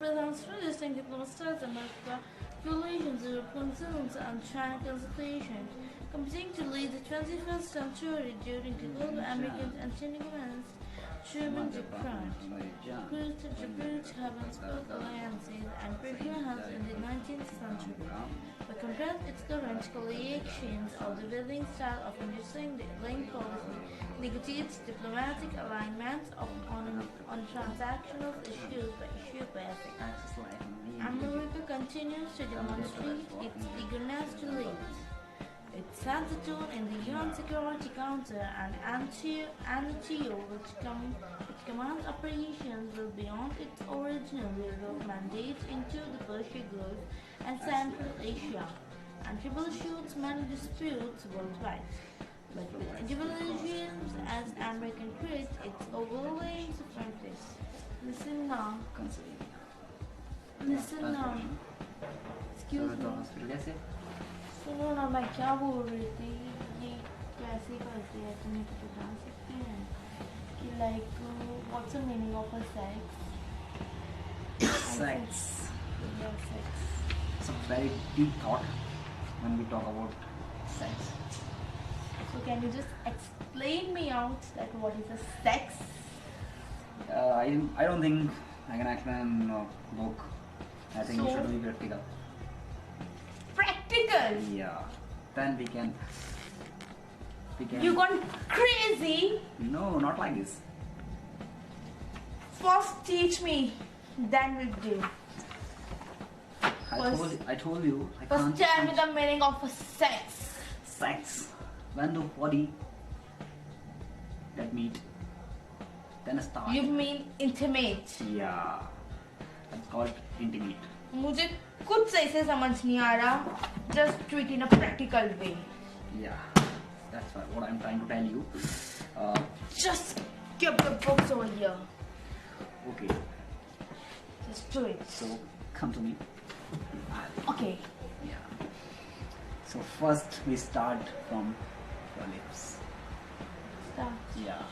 Presents three distinct diplomat styles America relations, European zones, and China consultations, competing to lead the 21st century during the global American and China events. German Japan, Greece to Djibouti have both alliances and previous held in the 19th century, but compared its current collections of the building style of inducing the link policy, negotiates diplomatic alignments on transactional issues by issue passing. America continues to demonstrate its eagerness to lead. It sets the tone in the UN Security Council and NTO, which commands operations well beyond its original Europe mandate into the Persian Gulf and Central Asia, and troubleshoots many disputes worldwide. But with individualisms as American creates its overlaying differences. Listen now. Listen now. Excuse me. सुनो ना मैं क्या बोल रही थी ये कैसे करते हैं तुम मुझे बता सकते हैं कि like what's the meaning of a sex? Sex. Yeah, sex. It's a very deep thought when we talk about sex. So can you just explain me out that what is a sex? I don't think I can explain in a book. I think So? we should be practical. Practical. Yeah. Then we can. You gone crazy? No, not like this. First teach me, then we'll do. I told you. I First can't. tell me the meaning of a sex. Sex. When the body that meet, then start. You mean intimate? Yeah. That's called intimate. मुझे कुछ सही से समझ नहीं आ रहा. Just do it in a practical way. Yeah. That's what I'm trying to tell you. Just give the books over here. Okay. Just do it. So come to me. Okay. Yeah. So first we start from your lips. Start. Yeah.